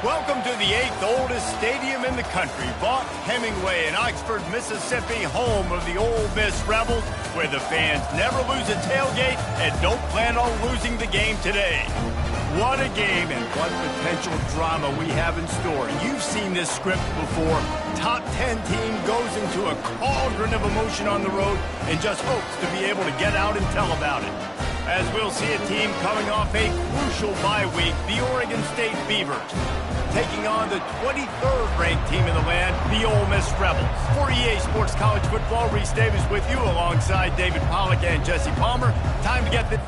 Welcome to the 8th oldest stadium in the country, Vaught Hemingway in Oxford, Mississippi, home of the Ole Miss Rebels, where the fans never lose a tailgate and don't plan on losing the game today. What a game and what potential drama we have in store. You've seen this script before. Top 10 team goes into a cauldron of emotion on the road and just hopes to be able to get out and tell about it. As we'll see a team coming off a crucial bye week, the Oregon State Beavers, taking on the 23rd ranked team in the land, the Ole Miss Rebels. For EA Sports College Football, Reese Davis with you alongside David Pollack and Jesse Palmer. Time to get the...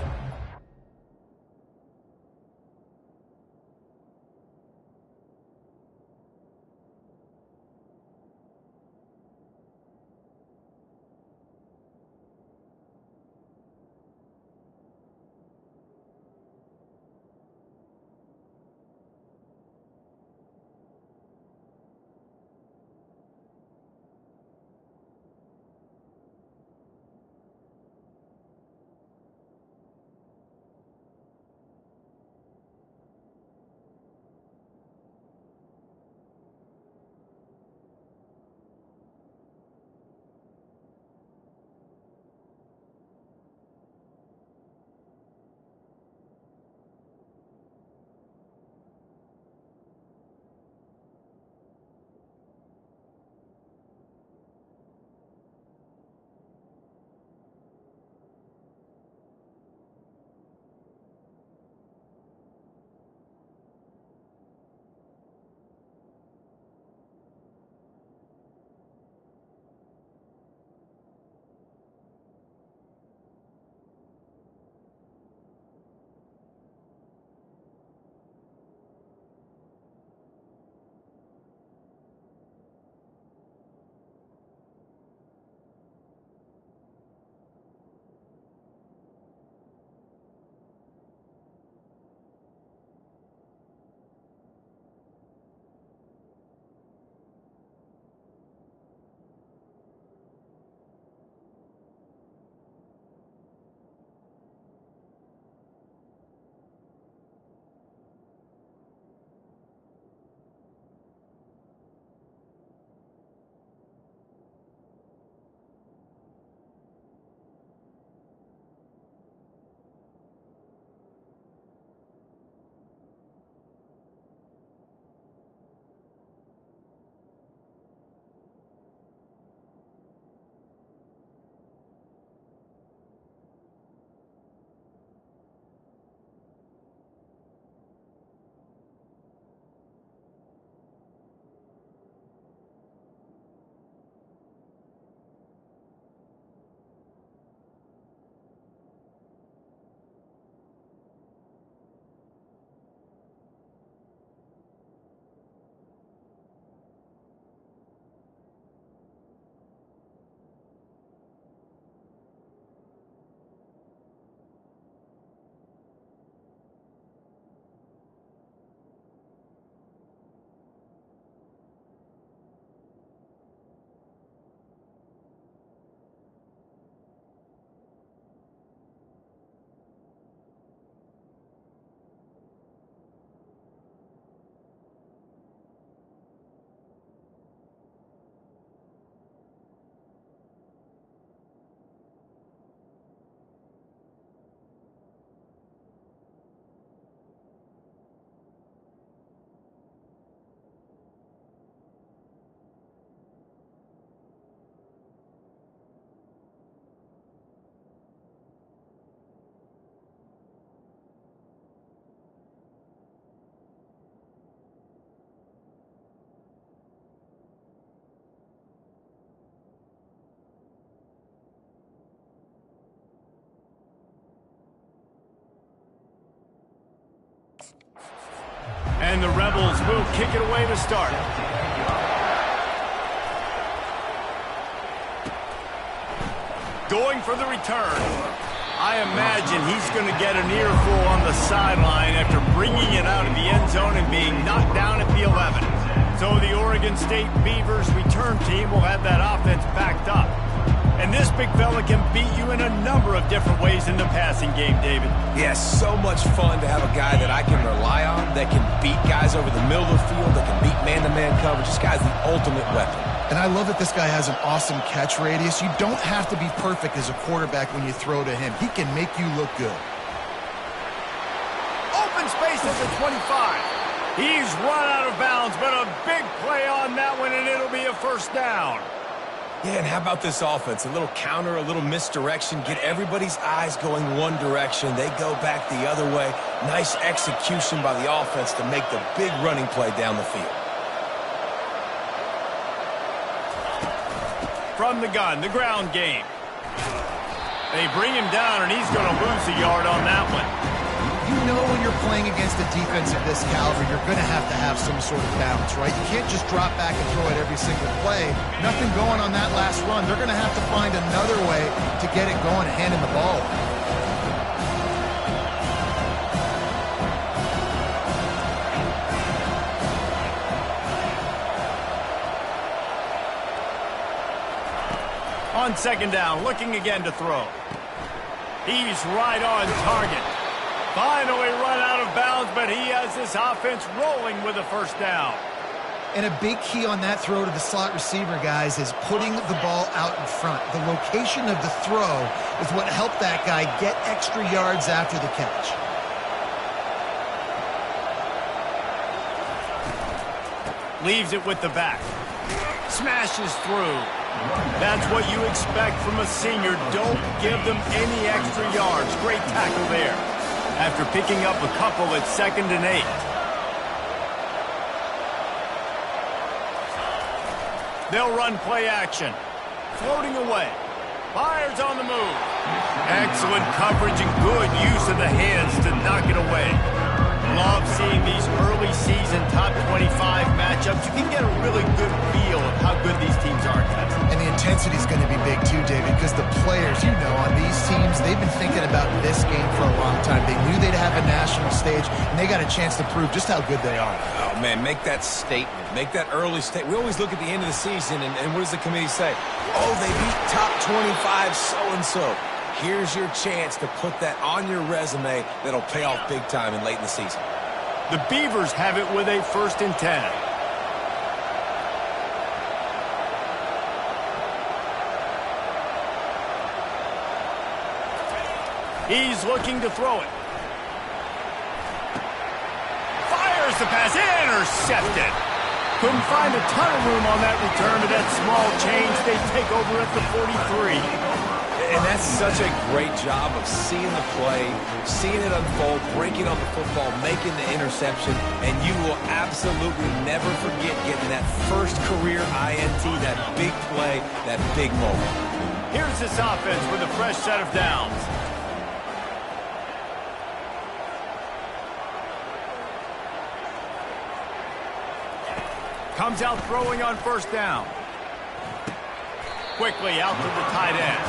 And the Rebels will kick it away to start. Going for the return. I imagine he's going to get an earful on the sideline after bringing it out of the end zone and being knocked down at the 11. So the Oregon State Beavers return team will have that offense backed up. And this big fella can beat you in a number of different ways in the passing game, David. Yeah, so much fun to have a guy that I can rely on, that can beat guys over the middle of the field, that can beat man-to-man coverage. This guy's the ultimate weapon. And I love that this guy has an awesome catch radius. You don't have to be perfect as a quarterback when you throw to him. He can make you look good. Open space at the 25. He's run out of bounds, but a big play on that one, and it'll be a first down. Yeah, and how about this offense? A little counter, a little misdirection, get everybody's eyes going one direction. They go back the other way. Nice execution by the offense to make the big running play down the field. From the gun, the ground game. They bring him down, and he's going to lose a yard on that one. You know when you're playing against a defense of this caliber, you're going to have some sort of balance, right? You can't just drop back and throw it every single play. Nothing going on that last run. They're going to have to find another way to get it going and handing the ball. On second down, looking again to throw. He's right on target. Finally run out of bounds, but he has this offense rolling with a first down. And a big key on that throw to the slot receiver, guys, is putting the ball out in front. The location of the throw is what helped that guy get extra yards after the catch. Leaves it with the back. Smashes through. That's what you expect from a senior. Don't give them any extra yards. Great tackle there. After picking up a couple at 2nd and 8. They'll run play action. Floating away. Fires on the move. Excellent coverage and good use of the hands to knock it away. Love seeing these early season top 25 matchups. You can get a really good feel of how good these teams are, guys. And the intensity is going to be big too, David, because the players, you know, on these teams, they've been thinking about this game for a long time. They knew they'd have a national stage, and they got a chance to prove just how good they are. Oh, man, make that statement. Make that early statement. We always look at the end of the season, and what does the committee say? Oh, they beat top 25 so-and-so. Here's your chance to put that on your resume that'll pay off big time and late in the season. The Beavers have it with a 1st and 10. He's looking to throw it. Fires the pass. Intercepted. Couldn't find a ton of room on that return to that small change. They take over at the 43. And that's such a great job of seeing the play, seeing it unfold, breaking on the football, making the interception, and you will absolutely never forget getting that first career INT, that big play, that big moment. Here's this offense with a fresh set of downs. Comes out throwing on 1st down. Quickly out to the tight end.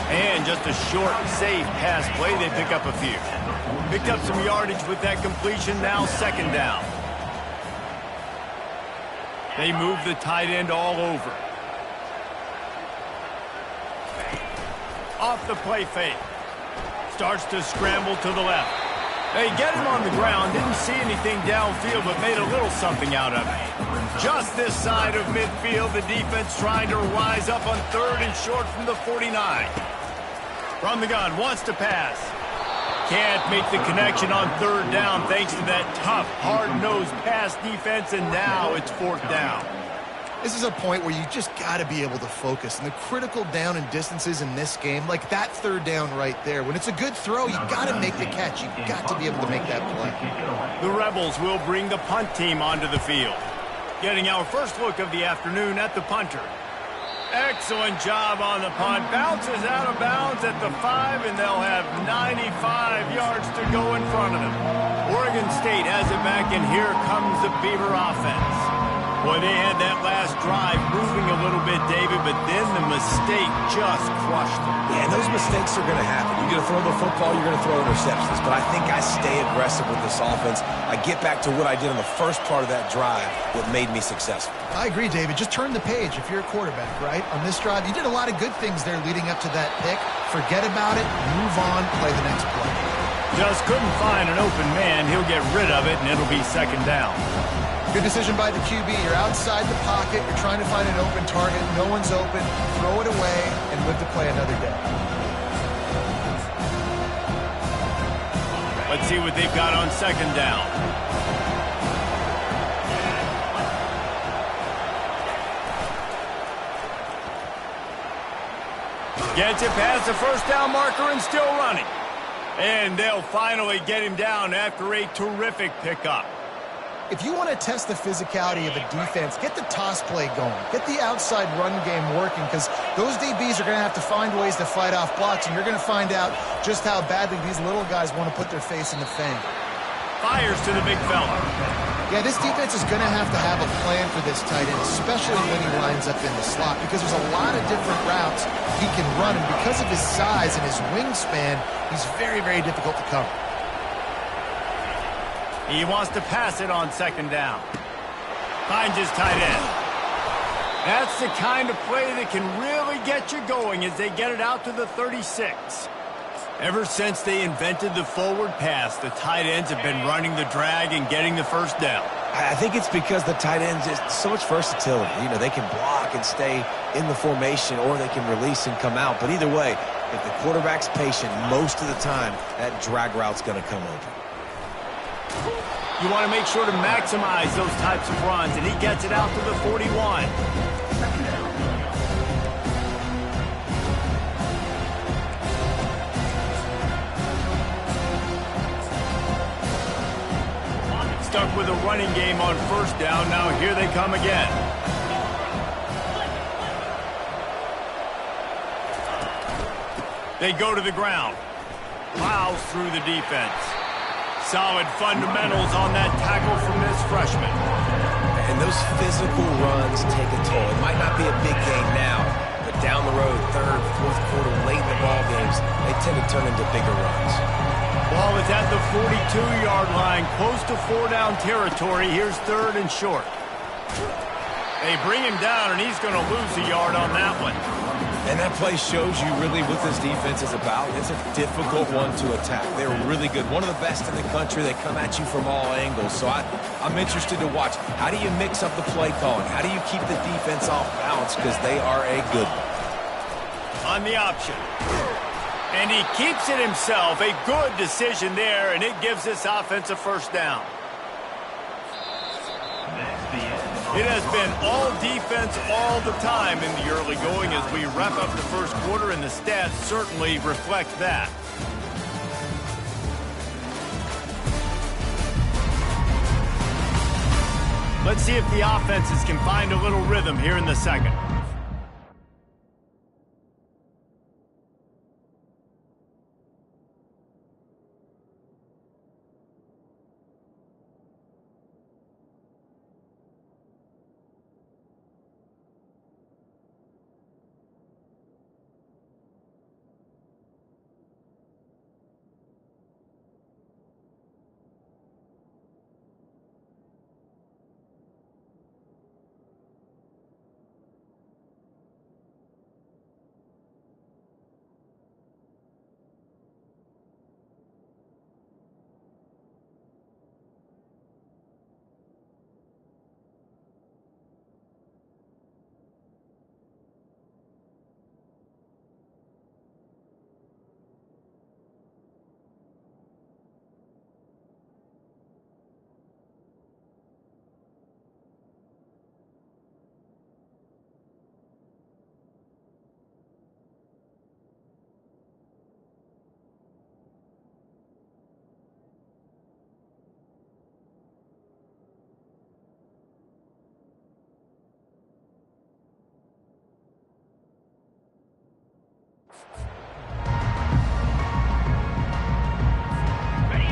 And just a short, safe pass play. They pick up a few. Picked up some yardage with that completion. Now 2nd down. They move the tight end all over. Off the play fake. Starts to scramble to the left. They get him on the ground. Didn't see anything downfield, but made a little something out of it. Just this side of midfield, the defense trying to rise up on 3rd and short from the 49. From the gun, wants to pass. Can't make the connection on 3rd down thanks to that tough, hard-nosed pass defense, and now it's 4th down. This is a point where you just got to be able to focus. And the critical down and distances in this game, like that 3rd down right there, when it's a good throw, you got to make the catch. You got to be able to make that play. The Rebels will bring the punt team onto the field. Getting our first look of the afternoon at the punter. Excellent job on the punt. Bounces out of bounds at the 5, and they'll have 95 yards to go in front of them. Oregon State has it back, and here comes the Beaver offense. Boy, they had that last drive moving a little bit, David, but then the mistake just crushed them. Yeah, and those mistakes are going to happen. You're going to throw the football, you're going to throw interceptions. But I think I stay aggressive with this offense. I get back to what I did on the first part of that drive that made me successful. I agree, David. Just turn the page if you're a quarterback, right? On this drive, you did a lot of good things there leading up to that pick. Forget about it, move on, play the next play. Just couldn't find an open man. He'll get rid of it, and it'll be second down. Good decision by the QB. You're outside the pocket. You're trying to find an open target. No one's open. Throw it away and live to play another day. Let's see what they've got on second down. Gets it past the first down marker and still running. And they'll finally get him down after a terrific pickup. If you want to test the physicality of a defense, get the toss play going. Get the outside run game working, because those DBs are going to have to find ways to fight off blocks, and you're going to find out just how badly these little guys want to put their face in the fang. Fires to the big fella. Yeah, this defense is going to have a plan for this tight end, especially when he lines up in the slot, because there's a lot of different routes he can run, and because of his size and his wingspan, he's very, very difficult to cover. He wants to pass it on second down. Finds his tight end. That's the kind of play that can really get you going as they get it out to the 36. Ever since they invented the forward pass, the tight ends have been running the drag and getting the first down. I think it's because the tight ends is so much versatility. You know, they can block and stay in the formation, or they can release and come out. But either way, if the quarterback's patient, most of the time, that drag route's going to come open. You want to make sure to maximize those types of runs, and he gets it out to the 41. Stuck with a running game on first down. Now here they come again. They go to the ground. Plows through the defense. Solid fundamentals on that tackle from this freshman. And those physical runs take a toll. It might not be a big game now, but down the road, third, fourth quarter, late in the ball games, they tend to turn into bigger runs. Ball is at the 42-yard line, close to four-down territory. Here's third and short. They bring him down, and he's going to lose a yard on that one. And that play shows you really what this defense is about. It's a difficult one to attack. They're really good. One of the best in the country. They come at you from all angles. So I'm interested to watch. How do you mix up the play calling? How do you keep the defense off balance? Because they are a good one. On the option. And he keeps it himself. A good decision there, and it gives this offense a first down. It has been all defense all the time in the early going as we wrap up the first quarter, and the stats certainly reflect that. Let's see if the offenses can find a little rhythm here in the second.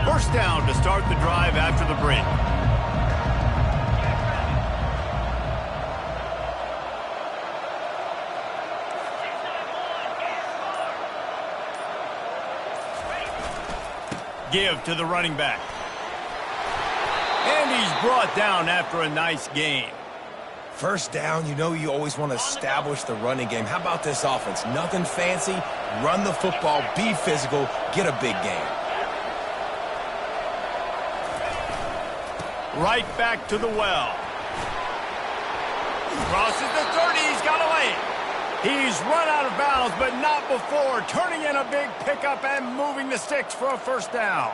First down to start the drive after the break. give to the running back. And he's brought down after a nice gain. First down, you know you always want to establish the running game. How about this offense? Nothing fancy. Run the football, be physical, get a big gain. Right back to the well. Crosses the 30. He's got away. He's run out of bounds, but not before turning in a big pickup and moving the sticks for a first down.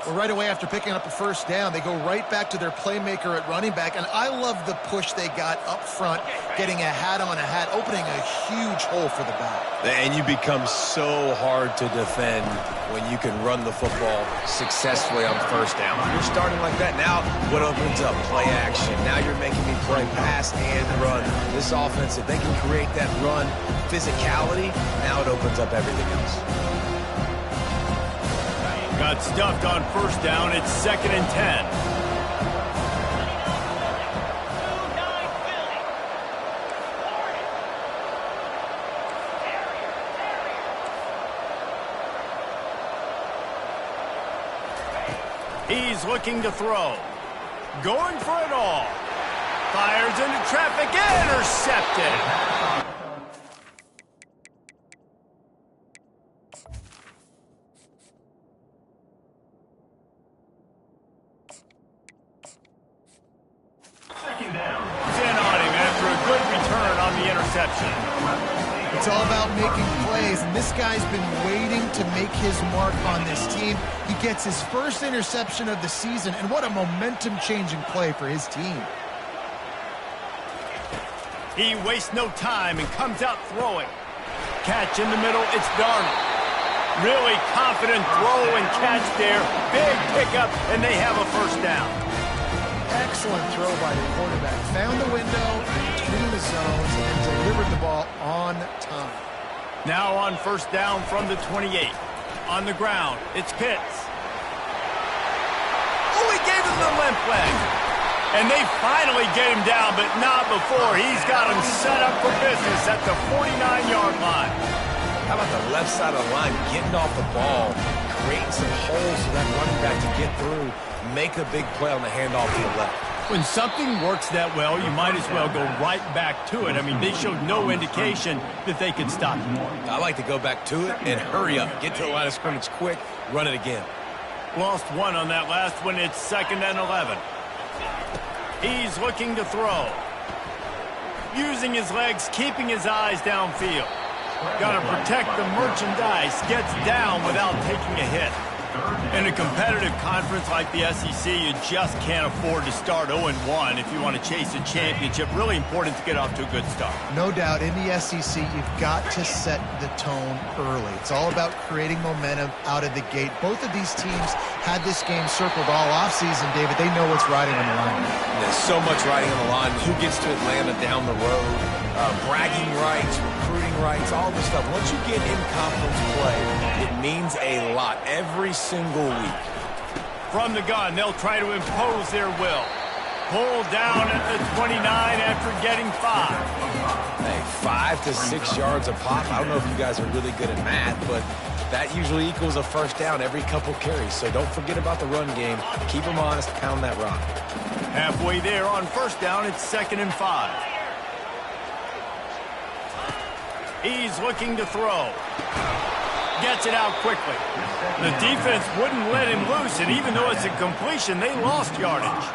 Well, right away after picking up a first down, they go right back to their playmaker at running back, and I love the push they got up front, getting a hat on a hat, opening a huge hole for the back. And you become so hard to defend when you can run the football successfully on first down. You're starting like that. Now what opens up? Play action. Now you're making me play pass and run. This offense, if they can create that run physicality, now it opens up everything else. Got stuffed on first down. It's 2nd and 10. He's looking to throw. Going for it all. Fires into traffic. Intercepted. It's all about making plays, and this guy's been waiting to make his mark on this team. He gets his first interception of the season, and what a momentum-changing play for his team. He wastes no time and comes out throwing. Catch in the middle, it's Darnold. Really confident throw and catch there. Big pickup, and they have a first down. Excellent throw by the quarterback. Found the window between the zones and delivered the ball on time. Now on first down from the 28. On the ground, it's Pitts. Oh, he gave him the limp leg. And they finally get him down, but not before. He's got him set up for business at the 49-yard line. How about the left side of the line, getting off the ball, creating some holes so that running back can get through, make a big play on the handoff to the left. When something works that well, you might as well go right back to it. I mean, they showed no indication that they could stop him. I like to go back to it and hurry up. Get to the line of scrimmage quick, run it again. Lost one on that last one. It's 2nd and 11. He's looking to throw. Using his legs, keeping his eyes downfield. Got to protect the merchandise. Gets down without taking a hit. In a competitive conference like the SEC, you just can't afford to start 0-1 if you want to chase a championship. Really important to get off to a good start. No doubt, in the SEC, you've got to set the tone early. It's all about creating momentum out of the gate. Both of these teams had this game circled all offseason, David. They know what's riding on the line. There's so much riding on the line. Who gets to Atlanta down the road? Bragging rights, recruiting rights, all this stuff. Once you get in conference play, it means a lot every single week. From the gun, they'll try to impose their will. Pulled down at the 29 after getting 5. Hey, 5 to 6 yards a pop. I don't know if you guys are really good at math, but that usually equals a first down every couple carries. So don't forget about the run game. Keep them honest, pound that rock. Halfway there on first down, it's 2nd and 5. He's looking to throw. Gets it out quickly. The defense wouldn't let him loose, and even though it's a completion, they lost yardage.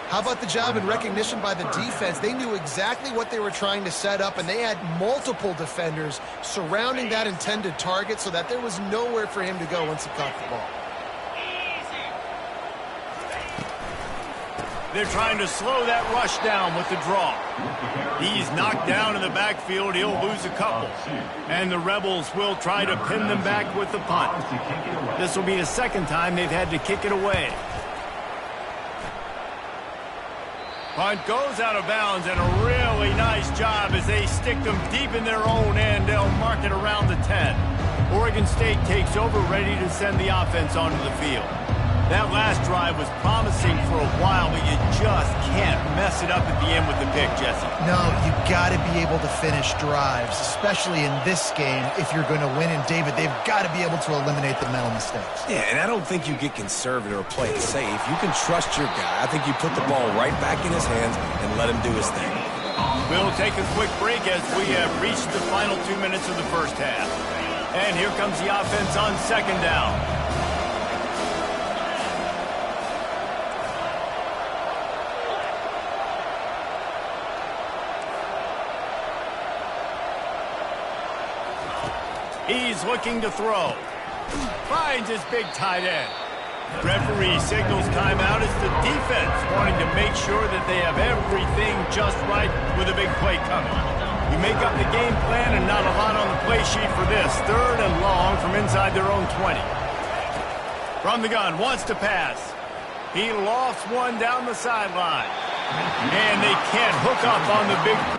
How about the job and recognition by the defense? They knew exactly what they were trying to set up, and they had multiple defenders surrounding that intended target so that there was nowhere for him to go once he caught the ball. They're trying to slow that rush down with the draw. He's knocked down in the backfield. He'll lose a couple. And the Rebels will try to pin them back with the punt. This will be the second time they've had to kick it away. Punt goes out of bounds, and a really nice job as they stick them deep in their own end. They'll mark it around the 10. Oregon State takes over, ready to send the offense onto the field. That last drive was promising for a while, but you just can't mess it up at the end with the pick, Jesse. No, you got to be able to finish drives, especially in this game if you're going to win. And, David, they've got to be able to eliminate the mental mistakes. Yeah, and I don't think you get conservative or play it safe. You can trust your guy. I think you put the ball right back in his hands and let him do his thing. We'll take a quick break as we have reached the final 2 minutes of the first half. And here comes the offense on second down. He's looking to throw. Finds his big tight end. Referee signals timeout. It's the defense wanting to make sure that they have everything just right with a big play coming. You make up the game plan and not a lot on the play sheet for this. 3rd and long from inside their own 20. From the gun, wants to pass. He lofts one down the sideline. And they can't hook up on the big play.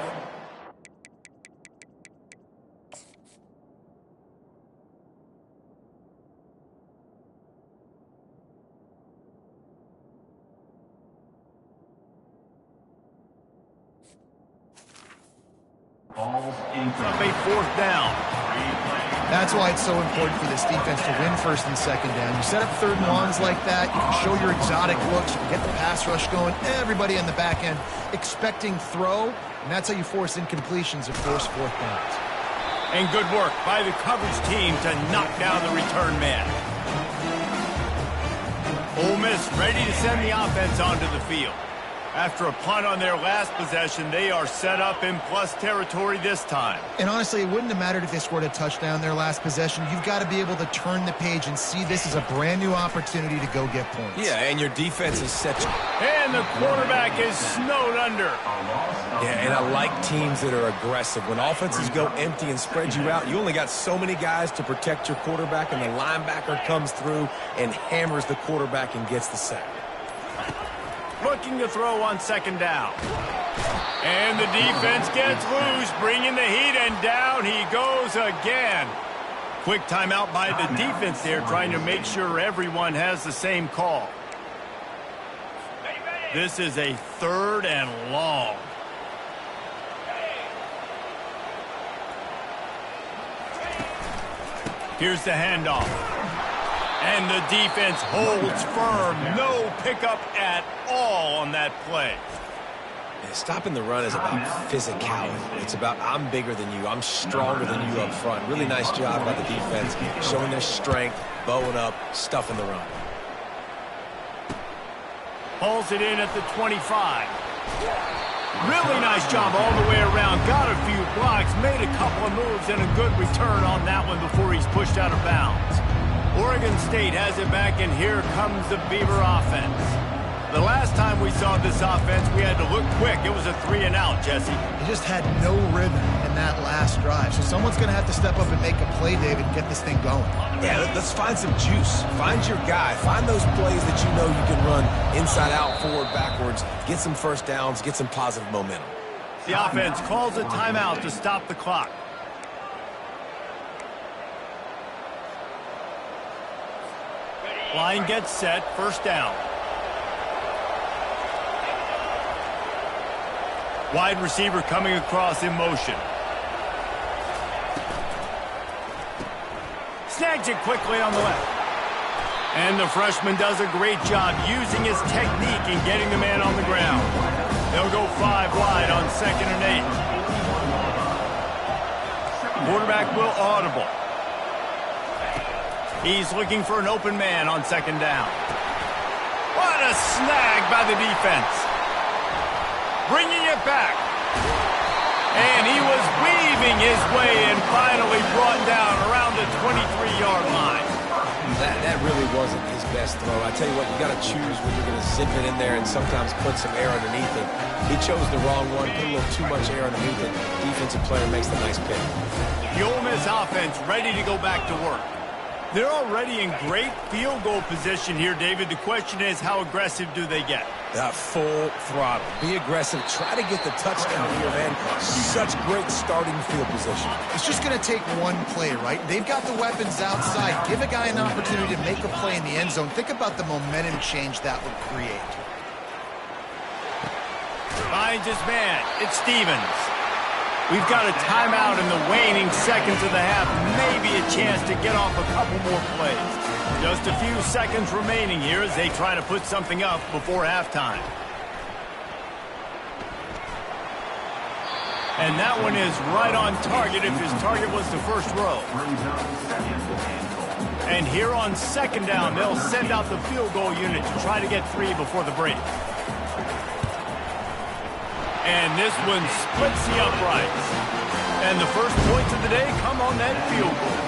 Up a 4th down. That's why it's so important for this defense to win 1st and 2nd down. You set up 3rd and longs like that, you can show your exotic looks, you can get the pass rush going, everybody on the back end expecting throw, and that's how you force incompletions and force 4th downs. And good work by the coverage team to knock down the return man. Ole Miss ready to send the offense onto the field. After a punt on their last possession, they are set up in plus territory this time. And honestly, it wouldn't have mattered if they scored a touchdown their last possession. You've got to be able to turn the page and see this as a brand new opportunity to go get points. Yeah, and your defense is set. And the quarterback is snowed under. Yeah, and I like teams that are aggressive. When offenses go empty and spread you out, you only got so many guys to protect your quarterback, and the linebacker comes through and hammers the quarterback and gets the sack. Looking to throw on 2nd down. And the defense gets loose, bringing the heat, and down he goes again. Quick timeout by the defense there, trying to make sure everyone has the same call. This is a 3rd and long. Here's the handoff. And the defense holds firm. No pickup at all on that play. Yeah, stopping the run is about physicality. It's about I'm bigger than you. I'm stronger than you up front. Really nice job by the defense, showing their strength, bowing up, stuffing the run. Hauls it in at the 25. Really nice job all the way around. Got a few blocks, made a couple of moves, and a good return on that one before he's pushed out of bounds. Oregon State has it back, and here comes the Beaver offense. The last time we saw this offense, we had to look quick. It was a 3-and-out, Jesse. They just had no rhythm in that last drive. So someone's going to have to step up and make a play, David, and get this thing going. Yeah, let's find some juice. Find your guy. Find those plays that you know you can run inside out, forward, backwards. Get some 1st downs. Get some positive momentum. The offense calls a timeout to stop the clock. Line gets set, 1st down. Wide receiver coming across in motion. Snags it quickly on the left. And the freshman does a great job using his technique and getting the man on the ground. They'll go 5 wide on 2nd and 8. Quarterback will audible. He's looking for an open man on 2nd down. What a snag by the defense. Bringing it back. And he was weaving his way and finally brought down around the 23-yard line. That really wasn't his best throw. I tell you what, you got to choose when you're going to zip it in there and sometimes put some air underneath it. He chose the wrong one, put a little too much air underneath it. Defensive player makes the nice pick. The Ole Miss offense ready to go back to work. They're already in great field goal position here, David. The question is, how aggressive do they get? Full throttle. Be aggressive. Try to get the touchdown here, man. Such great starting field position. It's just going to take one play, right? They've got the weapons outside. Give a guy an opportunity to make a play in the end zone. Think about the momentum change that would create. Finds his man. It's Stevens. We've got a timeout in the waning seconds of the half. Maybe a chance to get off a couple more plays. Just a few seconds remaining here as they try to put something up before halftime. And that one is right on target if his target was the first row. And here on second down, they'll send out the field goal unit to try to get 3 before the break. And this one splits the uprights. And the first points of the day come on that field goal.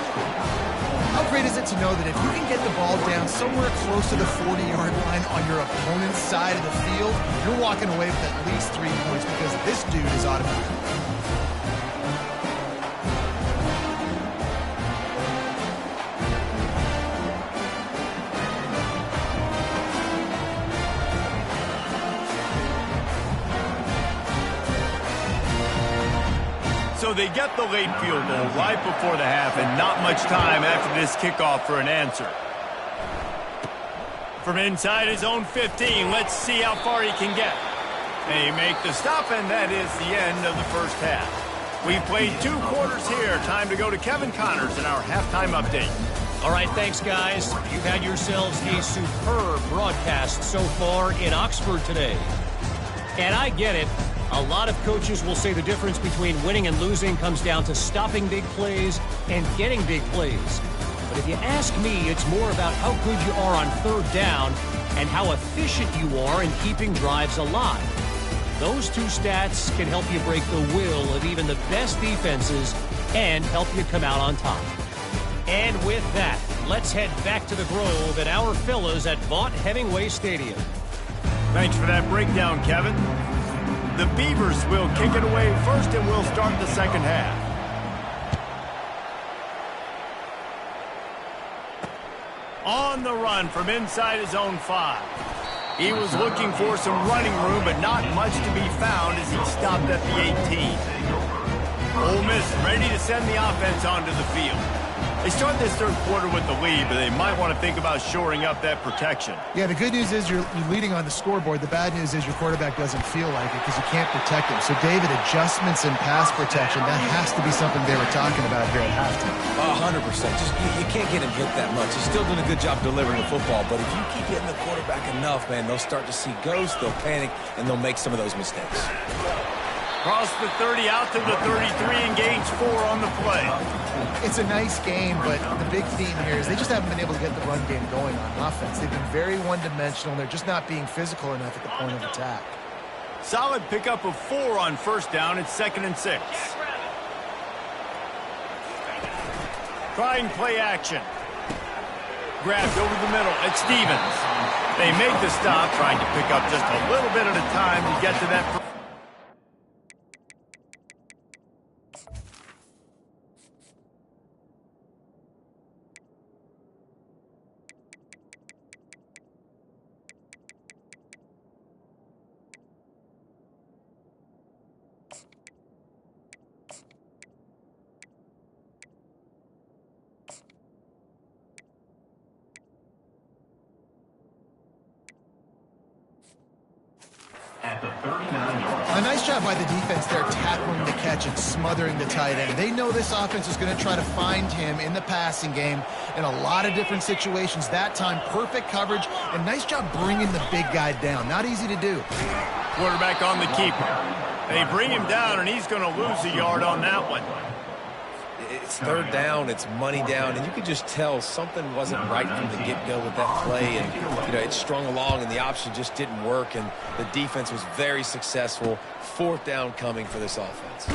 How great is it to know that if you can get the ball down somewhere close to the 40-yard line on your opponent's side of the field, you're walking away with at least 3 points because this dude is automatic. So they get the late field goal right before the half, and not much time after this kickoff for an answer. From inside his own 15, let's see how far he can get. They make the stop, and that is the end of the first half. We've played 2 quarters here. Time to go to Kevin Connors in our halftime update. All right, thanks, guys. You've had yourselves a superb broadcast so far in Oxford today. And I get it. A lot of coaches will say the difference between winning and losing comes down to stopping big plays and getting big plays. But if you ask me, it's more about how good you are on third down and how efficient you are in keeping drives alive. Those 2 stats can help you break the will of even the best defenses and help you come out on top. And with that, let's head back to the Grove at our fellows at Vaught Hemingway Stadium. Thanks for that breakdown, Kevin. The Beavers will kick it away first, and we'll start the second half. On the run from inside his own 5. He was looking for some running room, but not much to be found as he stopped at the 18. Ole Miss ready to send the offense onto the field. They start this third quarter with the lead, but they might want to think about shoring up that protection. Yeah, the good news is you're leading on the scoreboard. The bad news is your quarterback doesn't feel like it because you can't protect him. So, David, adjustments in pass protection, that has to be something they were talking about here at halftime. 100%. Just you can't get him hit that much. He's still doing a good job delivering the football, but if you keep hitting the quarterback enough, man, they'll start to see ghosts, they'll panic, and they'll make some of those mistakes. Cross the 30 out to the 33 and gains 4 on the play. It's a nice game, but the big theme here is they just haven't been able to get the run game going on offense. They've been very one-dimensional. They're just not being physical enough at the point of attack. Solid pickup of 4 on first down. It's 2nd and 6. Trying play action. Grabbed over the middle. It's Stevens. They make the stop, trying to pick up just a little bit at a time to get to that. A nice job by the defense there, tackling the catch and smothering the tight end. They know this offense is going to try to find him in the passing game in a lot of different situations. That time, perfect coverage, and nice job bringing the big guy down. Not easy to do. Quarterback on the keeper. They bring him down, and he's going to lose a yard on that one. It's third down, it's money down, and you could just tell something wasn't right from the get-go with that play, and it strung along, and the option just didn't work, and the defense was very successful. 4th down coming for this offense.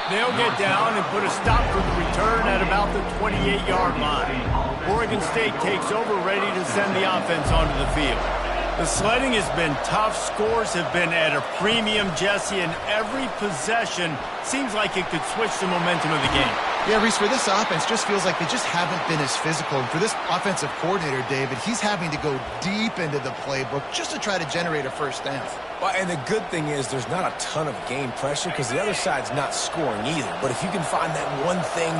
They'll get down and put a stop for the return at about the 28-yard line. Oregon State takes over, ready to send the offense onto the field. The sledding has been tough. Scores have been at a premium, Jesse, and every possession seems like it could switch the momentum of the game. Yeah, Reese, for this offense, just feels like they just haven't been as physical. And for this offensive coordinator, David, he's having to go deep into the playbook just to try to generate a first down. Well, and the good thing is there's not a ton of game pressure because the other side's not scoring either. But if you can find that one thing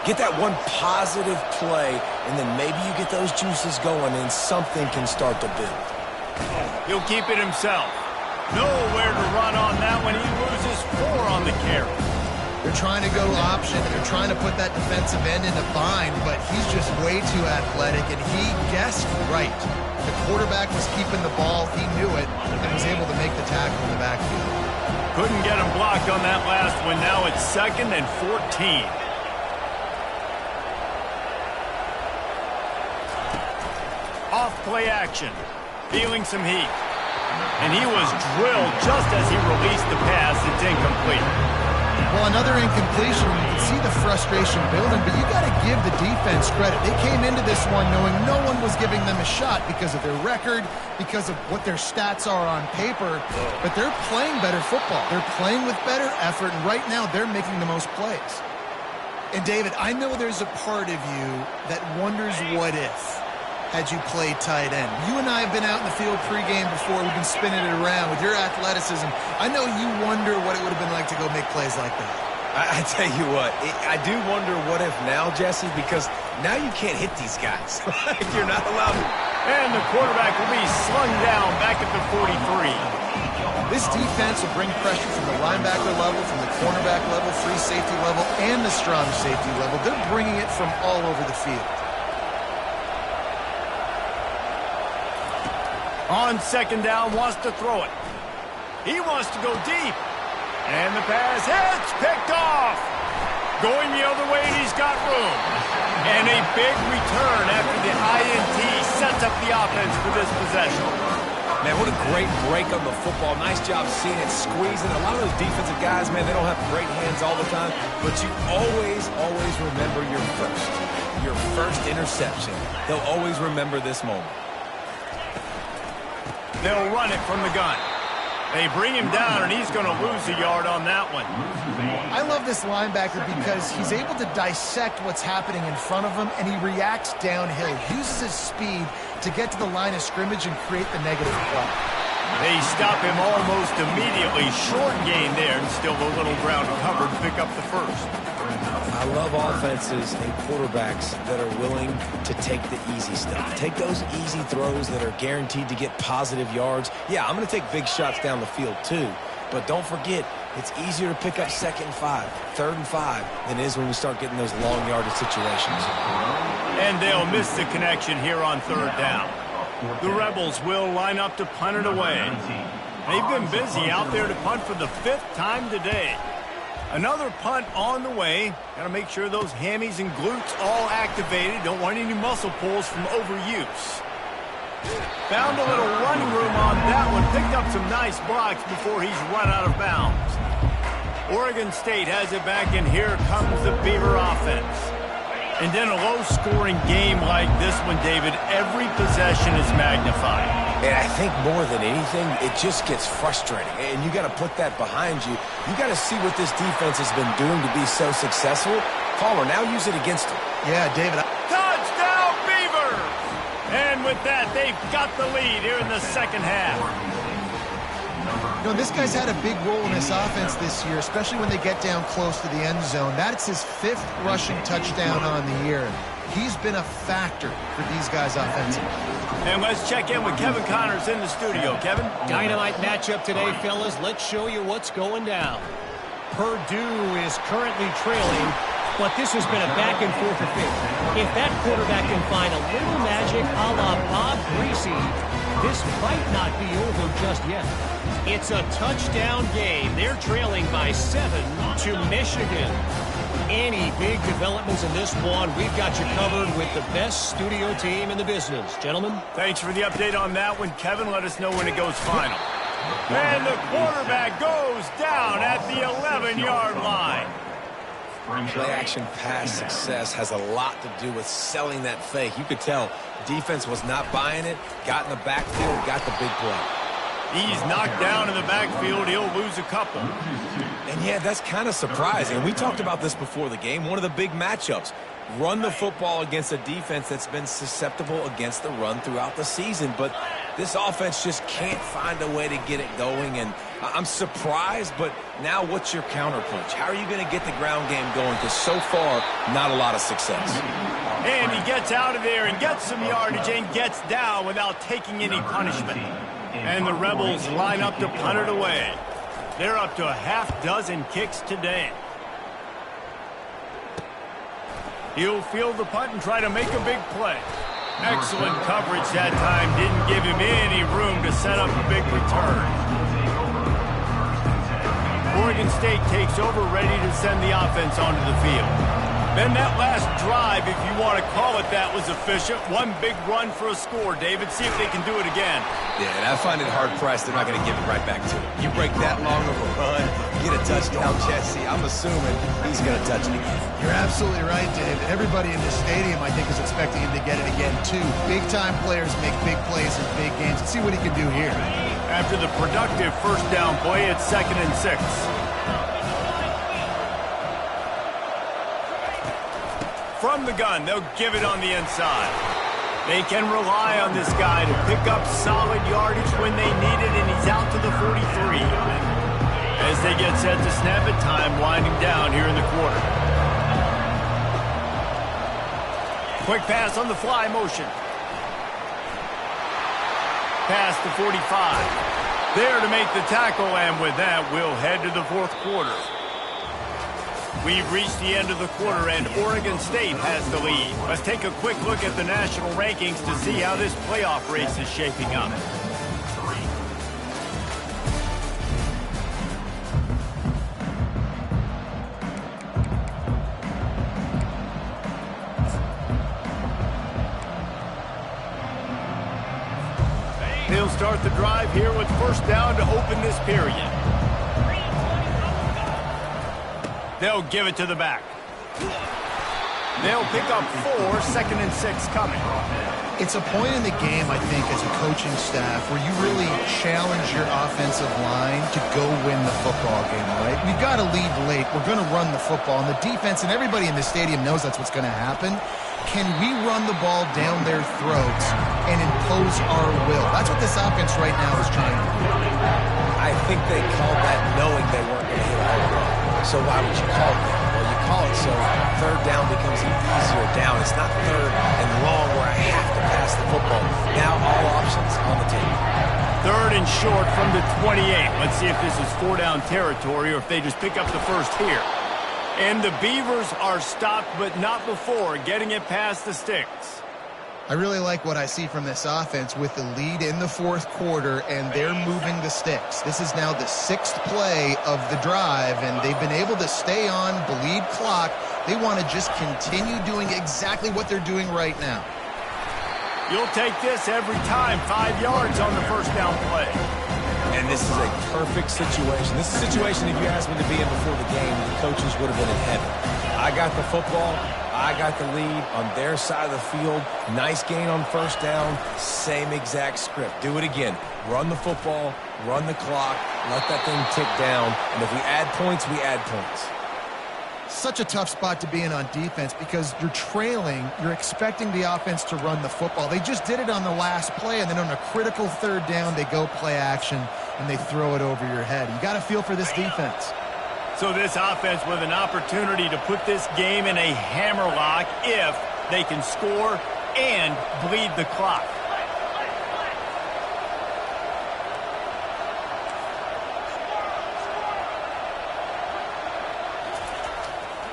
get that one positive play, and then maybe you get those juices going and something can start to build. He'll keep it himself. Nowhere to run on that one. He loses 4 on the carry. They're trying to go option, and they're trying to put that defensive end in a bind, but he's just way too athletic, and he guessed right. The quarterback was keeping the ball. He knew it and was able to make the tackle in the backfield. Couldn't get him blocked on that last one. Now it's 2nd and 14. Off play action. Feeling some heat. And he was drilled just as he released the pass. It's incomplete. Well, another incompletion. You can see the frustration building, but you got to give the defense credit. They came into this one knowing no one was giving them a shot because of their record, because of what their stats are on paper, but they're playing better football. They're playing with better effort, and right now they're making the most plays. And, David, I know there's a part of you that wonders what if had you played tight end. You and I have been out in the field pregame before. We've been spinning it around with your athleticism. I know you wonder what it would have been like to go make plays like that. I tell you what, I do wonder what if now, Jesse, because now you can't hit these guys. You're not allowed to. And the quarterback will be slung down back at the 43. This defense will bring pressure from the linebacker level, from the cornerback level, free safety level, and the strong safety level. They're bringing it from all over the field. On 2nd down, wants to throw it. He wants to go deep. And the pass hits, picked off. Going the other way, and he's got room. And a big return after the INT sets up the offense for this possession. Man, what a great break on the football. Nice job seeing it, squeezing. A lot of those defensive guys, man, they don't have great hands all the time. But you always remember your first interception. They'll always remember this moment. They'll run it from the gun. They bring him down, and he's going to lose a yard on that one. I love this linebacker because he's able to dissect what's happening in front of him, and he reacts downhill. He uses his speed to get to the line of scrimmage and create the negative play. They stop him almost immediately. Short gain there, and still a little ground covered to pick up the first. I love offenses and quarterbacks that are willing to take the easy stuff. Take those easy throws that are guaranteed to get positive yards. Yeah, I'm going to take big shots down the field too. But don't forget, it's easier to pick up 2nd and 5, 3rd and 5 than it is when we start getting those long yardage situations. And they'll miss the connection here on 3rd down. The Rebels will line up to punt it away. They've been busy out there to punt for the 5th time today. Another punt on the way. Got to make sure those hammies and glutes all activated. Don't want any muscle pulls from overuse. Found a little running room on that one. Picked up some nice blocks before he's run out of bounds. Oregon State has it back, and here comes the Beaver offense. And then a low-scoring game like this one, David, every possession is magnified. And I think more than anything, it just gets frustrating. And you got to put that behind you. You got to see what this defense has been doing to be so successful. Palmer, now use it against them. Yeah, David. Touchdown, Beavers! And with that, they've got the lead here in the 2nd half. You know, this guy's had a big role in this offense this year, especially when they get down close to the end zone. That's his 5th rushing touchdown on the year. He's been a factor for these guys offensively. And let's check in with Kevin Connors in the studio. Kevin? Dynamite matchup today, fellas. Let's show you what's going down. Purdue is currently trailing, but this has been a back-and-forth affair. If that quarterback can find a little magic a la Bob Greasy, this might not be over just yet. It's a touchdown game. They're trailing by 7 to Michigan. Any big developments in this one, we've got you covered with the best studio team in the business. Gentlemen? Thanks for the update on that one, Kevin. Let us know when it goes final. And the quarterback goes down at the 11-yard line. Play-action pass success has a lot to do with selling that fake. You could tell defense was not buying it, got in the backfield, got the big play. He's knocked down in the backfield. He'll lose a couple. And yeah, that's kind of surprising. We talked about this before the game. One of the big matchups. Run the football against a defense that's been susceptible against the run throughout the season. But this offense just can't find a way to get it going. And I'm surprised, but now what's your counterpunch? How are you going to get the ground game going? Because so far, not a lot of success. And he gets out of there and gets some yardage and gets down without taking any punishment. And the Rebels line up to punt it away. They're up to a half-dozen kicks today. He'll field the punt and try to make a big play. Excellent coverage that time. Didn't give him any room to set up a big return. Oregon State takes over, ready to send the offense onto the field. Then that last drive, if you want to call it that, was efficient. One big run for a score. David, see if they can do it again. Yeah, and I find it hard-pressed. They're not going to give it right back to him. You break that long of a run, get a touchdown, Jesse. I'm assuming he's going to touch it again. You're absolutely right, Dave. Everybody in this stadium, I think, is expecting him to get it again, too. Big-time players make big plays in big games. Let's see what he can do here. After the productive first down play, it's 2nd and 6. From the gun, they'll give it on the inside. They can rely on this guy to pick up solid yardage when they need it, and he's out to the 43. As they get set to snap it, time winding down here in the quarter. Quick pass on the fly motion. Past the 45. There to make the tackle, and with that, we'll head to the fourth quarter. We've reached the end of the quarter, and Oregon State has the lead. Let's take a quick look at the national rankings to see how this playoff race is shaping up. He'll start the drive here with first down to open this period. They'll give it to the back. They'll pick up 4, 2nd and 6 coming. It's a point in the game, I think, as a coaching staff, where you really challenge your offensive line to go win the football game, right? We've got to lead late. We're going to run the football. And the defense and everybody in the stadium knows that's what's going to happen. Can we run the ball down their throats and impose our will? That's what this offense right now is trying to do. I think they called that knowing they weren't going to hit a home run. So why would you call it that? Well, you call it so third down becomes an easier down. It's not third and long where I have to pass the football. Now all options on the table. 3rd and short from the 28. Let's see if this is 4-down territory or if they just pick up the first here. And the Beavers are stopped, but not before getting it past the sticks. I really like what I see from this offense with the lead in the fourth quarter, and they're moving the sticks. This is now the 6th play of the drive, and they've been able to stay on, bleed clock. They want to just continue doing exactly what they're doing right now. You'll take this every time. 5 yards on the first down play. And this is a perfect situation. This is a situation, if you asked me to be in before the game, the coaches would have been in heaven. I got the football. I got the lead on their side of the field. Nice gain on first down. Same exact script. Do it again. Run the football, run the clock, let that thing tick down. And if we add points, we add points. Such a tough spot to be in on defense because you're trailing. You're expecting the offense to run the football. They just did it on the last play, and then on a critical third down, they go play action, and they throw it over your head. You got to feel for this defense. So this offense with an opportunity to put this game in a hammerlock if they can score and bleed the clock.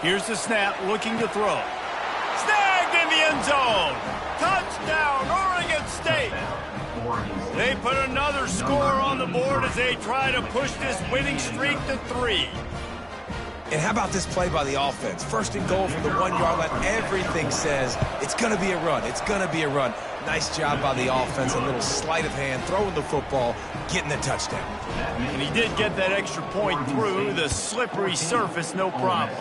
Here's the snap, looking to throw. Snagged in the end zone. Touchdown, Oregon State. They put another score on the board as they try to push this winning streak to 3. And how about this play by the offense? 1st and goal from the 1-yard line. Everything says it's going to be a run. It's going to be a run. Nice job by the offense. A little sleight of hand, throwing the football, getting the touchdown. And he did get that extra point through the slippery surface, no problem.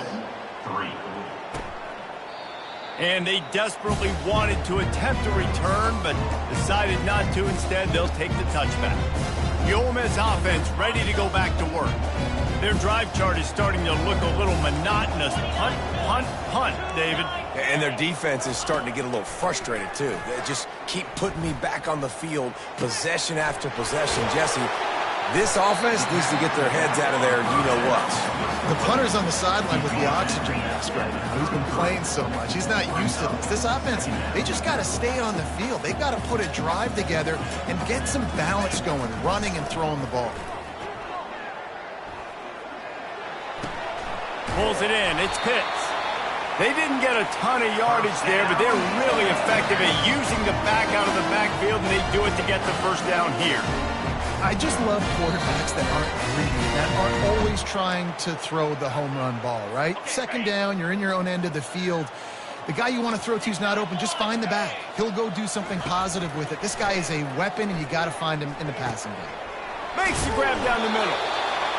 And they desperately wanted to attempt a return, but decided not to. Instead, they'll take the touchback. The Ole Miss offense ready to go back to work. Their drive chart is starting to look a little monotonous. Punt, punt, punt, David. And their defense is starting to get a little frustrated, too. They just keep putting me back on the field, possession after possession. Jesse, this offense needs to get their heads out of there, you-know-what. The punter's on the sideline with the oxygen mask right now. He's been playing so much. He's not used to this. This offense, they just got to stay on the field. They've got to put a drive together and get some balance going, running and throwing the ball. Pulls it in. It's Pitts. They didn't get a ton of yardage there, but they're really effective at using the back out of the backfield, and they do it to get the first down here. I just love quarterbacks that aren't greedy, that aren't always trying to throw the home run ball, right? Second down, you're in your own end of the field. The guy you want to throw to is not open. Just find the back. He'll go do something positive with it. This guy is a weapon, and you got to find him in the passing game. Makes the grab down the middle.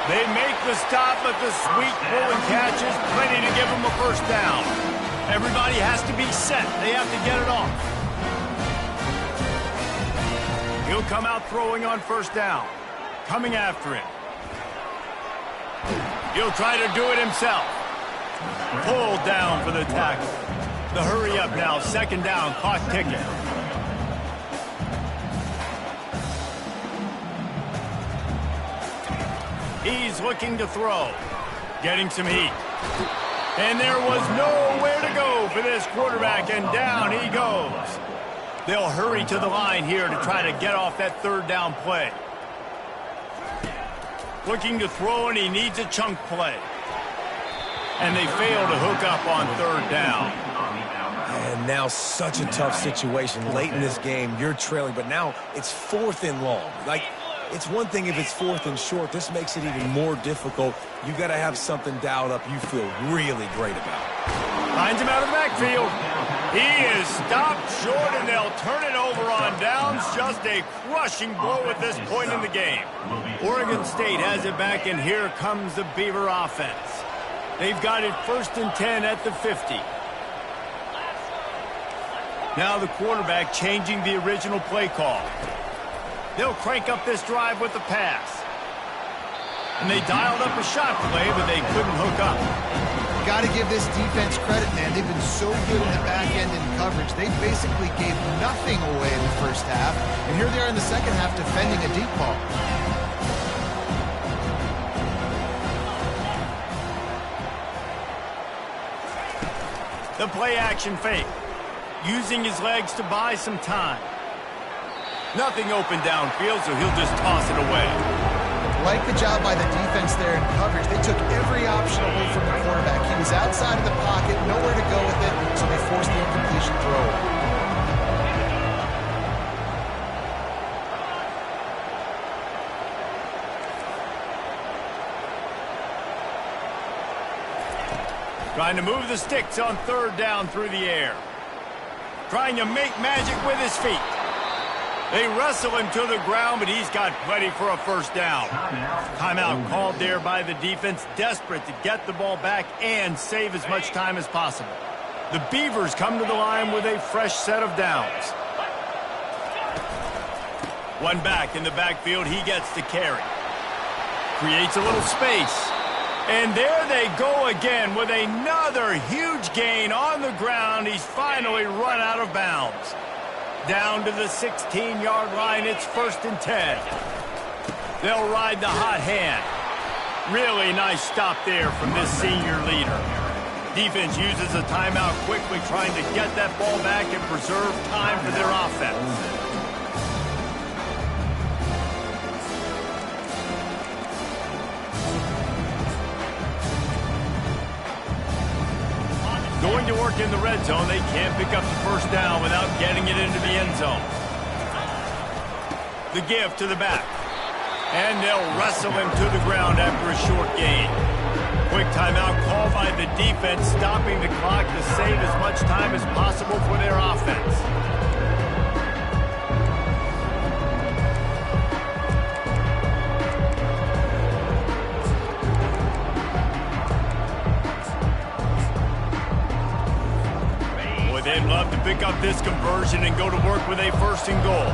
They make the stop, but the sweet pulling catch is plenty to give them a first down. Everybody has to be set. They have to get it off. He'll come out throwing on first down. Coming after him. He'll try to do it himself. Pulled down for the tackle. The hurry up now. Second down. Clock ticking. He's looking to throw. Getting some heat. And there was nowhere to go for this quarterback, and down he goes. They'll hurry to the line here to try to get off that third down play. Looking to throw, and he needs a chunk play. And they fail to hook up on third down. And now such a tough situation. Late in this game, you're trailing, but now it's 4th and long. It's one thing if it's 4th and short. This makes it even more difficult. You got to have something dialed up you feel really great about. Finds him out of the backfield. He is stopped short, and they'll turn it over on downs. Just a crushing blow at this point in the game. Oregon State has it back, and here comes the Beaver offense. They've got it 1st and 10 at the 50. Now the quarterback changing the original play call. They'll crank up this drive with the pass. And they dialed up a shot play, but they couldn't hook up. Got to give this defense credit, man. They've been so good in the back end in coverage. They basically gave nothing away in the first half. And here they are in the second half defending a deep ball. The play action fake. Using his legs to buy some time. Nothing open downfield, so he'll just toss it away. Like the job by the defense there in coverage. They took every option away from the quarterback. He was outside of the pocket, nowhere to go with it, so they forced the incompletion throw. Trying to move the sticks on third down through the air. Trying to make magic with his feet. They wrestle him to the ground, but he's got plenty for a first down. Timeout called there by the defense, desperate to get the ball back and save as much time as possible. The Beavers come to the line with a fresh set of downs. One back in the backfield, he gets to carry. Creates a little space. And there they go again with another huge gain on the ground. He's finally run out of bounds. Down to the 16-yard line, it's 1st and 10. They'll ride the hot hand. Really nice stop there from this senior leader. Defense uses a timeout quickly, trying to get that ball back and preserve time for their offense. Going to work in the red zone. They can't pick up the first down without getting it into the end zone. The give to the back. And they'll wrestle him to the ground after a short gain. Quick timeout called by the defense, stopping the clock to save as much time as possible for their offense. They'd love to pick up this conversion and go to work with a 1st and goal.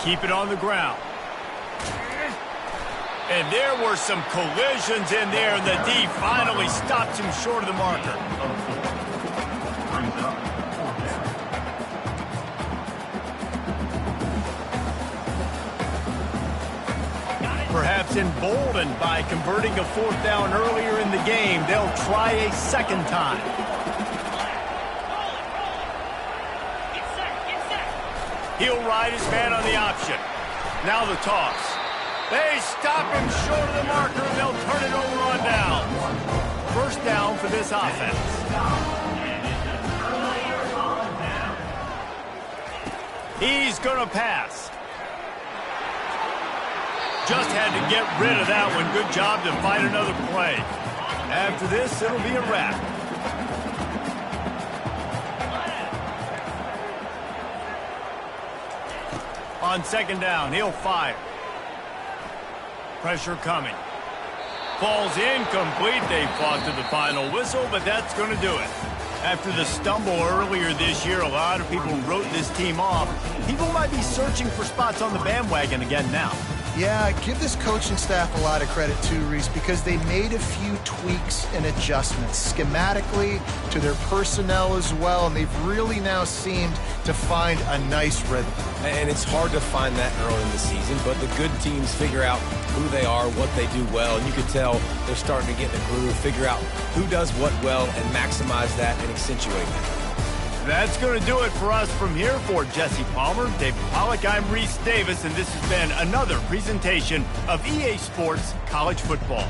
keep it on the ground. And there were some collisions in there, and the D finally stops him short of the marker. Perhaps emboldened by converting a 4th down earlier in the game, they'll try a second time. He'll ride his man on the option. Now the toss. They stop him short of the marker, and they'll turn it over on down. First down for this offense. He's going to pass. Just had to get rid of that one. Good job to find another play. After this, it'll be a wrap. On second down, he'll fire. Pressure coming. Falls incomplete. They fought to the final whistle, but that's going to do it. After the stumble earlier this year, a lot of people wrote this team off. People might be searching for spots on the bandwagon again now. Yeah, I give this coaching staff a lot of credit too, Reese, because they made a few tweaks and adjustments schematically to their personnel as well, and they've really now seemed to find a nice rhythm. And it's hard to find that early in the season, but the good teams figure out who they are, what they do well, and you can tell they're starting to get in the groove, figure out who does what well, and maximize that and accentuate that. That's going to do it for us from here. For Jesse Palmer, David Pollack, I'm Reese Davis, and this has been another presentation of EA Sports College Football.